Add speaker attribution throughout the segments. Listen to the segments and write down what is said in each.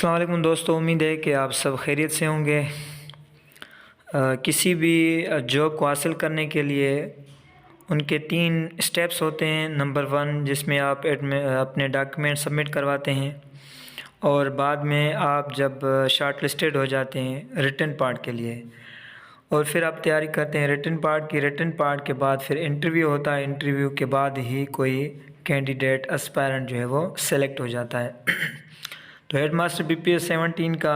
Speaker 1: अस्सलाम वालेकुम दोस्तों, उम्मीद है कि आप सब खैरियत से होंगे। किसी भी जॉब को हासिल करने के लिए उनके 3 स्टेप्स होते हैं। नंबर 1 जिसमें आप अपने डॉक्यूमेंट सबमिट करवाते हैं और बाद में आप जब शॉर्ट लिस्टेड हो जाते हैं रिटन पार्ट के लिए और फिर आप तैयारी करते हैं रिटन पार्ट के बाद फिर इंटरव्यू होता है। इंटरव्यू के बाद ही कोई कैंडिडेट एस्पायरेंट जो है वो सेलेक्ट हो जाता है। तो हेडमास्टर BPS 17 का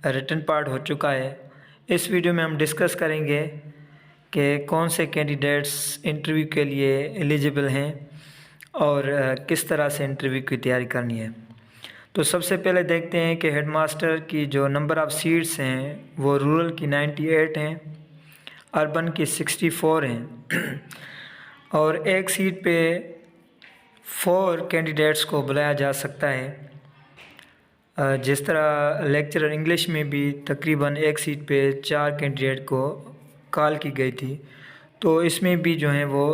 Speaker 1: रिटन पार्ट हो चुका है। इस वीडियो में हम डिस्कस करेंगे कि कौन से कैंडिडेट्स इंटरव्यू के लिए एलिजिबल हैं और किस तरह से इंटरव्यू की तैयारी करनी है। तो सबसे पहले देखते हैं कि हेडमास्टर की जो नंबर ऑफ़ सीट्स हैं वो रूरल की 98 हैं, अर्बन की 64 हैं और एक सीट पे 4 कैंडिडेट्स को बुलाया जा सकता है। जिस तरह लेक्चरर इंग्लिश में भी तकरीबन एक सीट पे 4 कैंडिडेट को कॉल की गई थी, तो इसमें भी जो है वो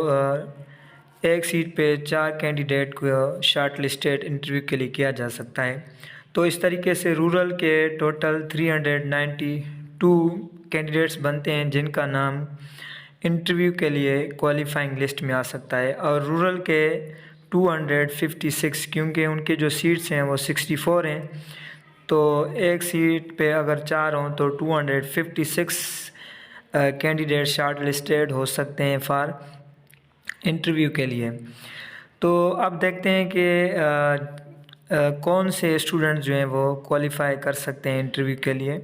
Speaker 1: एक सीट पे 4 कैंडिडेट को शॉर्ट लिस्टेड इंटरव्यू के लिए किया जा सकता है। तो इस तरीके से रूरल के टोटल 392 कैंडिडेट्स बनते हैं जिनका नाम इंटरव्यू के लिए क्वालिफाइंग लिस्ट में आ सकता है। और रूरल के 256, क्योंकि उनके जो सीट्स हैं वो 64 हैं, तो एक सीट पे अगर 4 हों तो 256 कैंडिडेट शॉर्ट लिस्टेड हो सकते हैं फॉर इंटरव्यू के लिए। तो अब देखते हैं कि कौन से स्टूडेंट्स जो हैं वो क्वालिफ़ाई कर सकते हैं इंटरव्यू के लिए।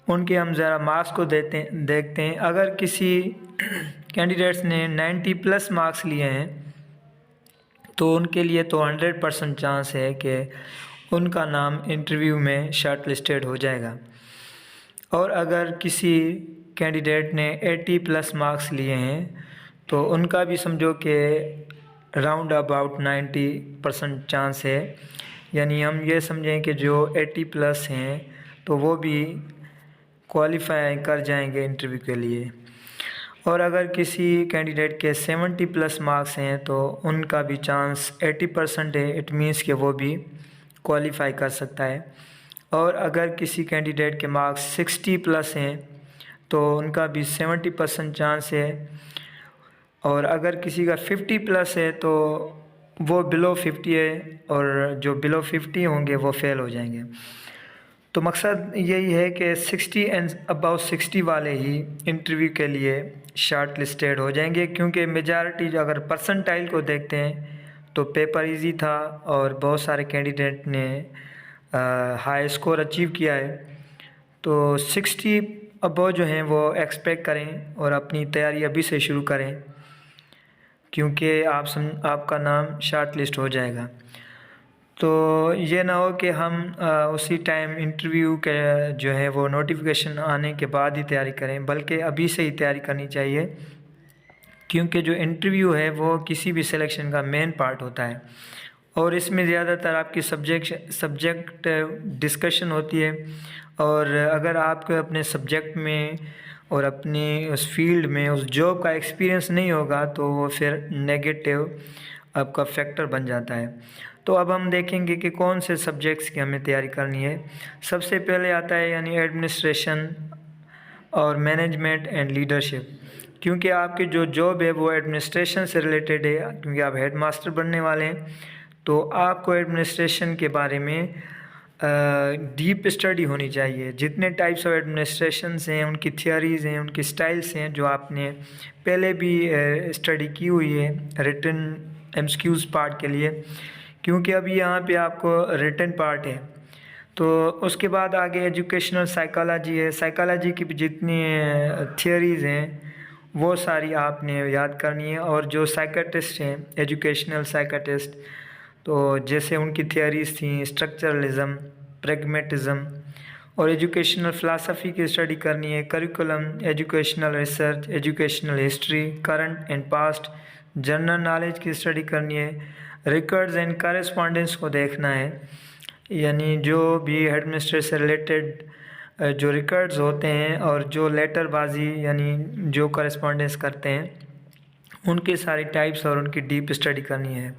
Speaker 1: उनके हम ज़रा मार्क्स को देखते हैं। अगर किसी कैंडिडेट्स ने 90+ मार्क्स लिए हैं तो उनके लिए तो 100% चांस है कि उनका नाम इंटरव्यू में शॉर्ट लिस्टेड हो जाएगा। और अगर किसी कैंडिडेट ने 80+ मार्क्स लिए हैं तो उनका भी समझो कि राउंड अबाउट 90% चांस है। यानी हम ये समझें कि जो 80+ हैं तो वो भी क्वालिफाई कर जाएंगे इंटरव्यू के लिए। और अगर किसी कैंडिडेट के 70+ मार्क्स हैं तो उनका भी चांस 80% है। इट मीन्स कि वो भी क्वालिफाई कर सकता है। और अगर किसी कैंडिडेट के मार्क्स 60+ हैं तो उनका भी 70% चांस है। और अगर किसी का 50+ है तो वो बिलो 50 है और जो बिलो 50 होंगे वो फेल हो जाएंगे। तो मकसद यही है कि 60 एंड अबाउ 60 वाले ही इंटरव्यू के लिए शॉर्ट लिस्टेड हो जाएंगे, क्योंकि मेजॉरिटी जो अगर परसेंटाइल को देखते हैं तो पेपर इजी था और बहुत सारे कैंडिडेट ने हाई स्कोर अचीव किया है। तो 60 अबव जो हैं वो एक्सपेक्ट करें और अपनी तैयारी अभी से शुरू करें, क्योंकि आपका नाम शॉर्ट लिस्ट हो जाएगा। तो ये ना हो कि हम उसी टाइम इंटरव्यू के जो है वो नोटिफिकेशन आने के बाद ही तैयारी करें, बल्कि अभी से ही तैयारी करनी चाहिए, क्योंकि जो इंटरव्यू है वो किसी भी सिलेक्शन का मेन पार्ट होता है और इसमें ज़्यादातर आपकी सब्जेक्ट डिस्कशन होती है। और अगर आपको अपने सब्जेक्ट में और अपनी उस फील्ड में उस जॉब का एक्सपीरियंस नहीं होगा तो वो फिर नेगेटिव आपका फैक्टर बन जाता है। तो अब हम देखेंगे कि कौन से सब्जेक्ट्स की हमें तैयारी करनी है। सबसे पहले आता है यानी एडमिनिस्ट्रेशन और मैनेजमेंट एंड लीडरशिप, क्योंकि आपकी जो जॉब है वो एडमिनिस्ट्रेशन से रिलेटेड है, क्योंकि आप हेड मास्टर बनने वाले हैं। तो आपको एडमिनिस्ट्रेशन के बारे में डीप स्टडी होनी चाहिए। जितने टाइप्स ऑफ एडमिनिस्ट्रेशंस हैं, उनकी थियोरीज़ हैं, उनकी स्टाइल्स हैं, जो आपने पहले भी स्टडी की हुई है रिटन MCQs पार्ट के लिए, क्योंकि अभी यहाँ पे आपको रिटन पार्ट है। तो उसके बाद आगे एजुकेशनल साइकोलॉजी है। साइकोलॉजी की भी जितनी थियोरीज़ हैं वो सारी आपने याद करनी है। और जो साइकाट्रिस्ट हैं, एजुकेशनल साइकाट्रिस्ट, तो जैसे उनकी थियोरीज़ थी स्ट्रक्चरलिज्म, प्रैग्मेटिज्म, और एजुकेशनल फ़िलासफ़ी की स्टडी करनी है, curriculum, educational research, educational history, current and past, general knowledge की स्टडी करनी है, रिकॉर्ड्स एंड करेस्पॉन्डेंस को देखना है। यानी जो भी एडमिनिस्ट्रेशन से रिलेटेड जो रिकॉर्ड्स होते हैं और जो लेटरबाजी यानी जो करेस्पॉन्डेंस करते हैं, उनके सारी टाइप्स और उनकी डीप स्टडी करनी है।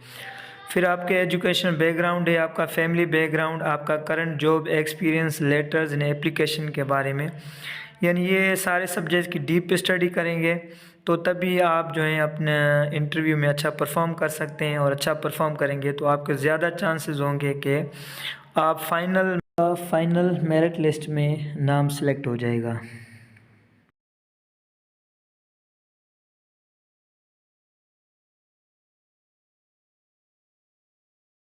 Speaker 1: फिर आपके एजुकेशन बैकग्राउंड है, आपका फैमिली बैकग्राउंड, आपका current job experience, letters and application के बारे में, यानी ये सारे सब्जेक्ट की डीप स्टडी करेंगे तो तभी आप जो है अपने इंटरव्यू में अच्छा परफॉर्म कर सकते हैं। और अच्छा परफॉर्म करेंगे तो आपके ज़्यादा चांसेस होंगे कि आप फाइनल मेरिट लिस्ट में नाम सेलेक्ट हो जाएगा।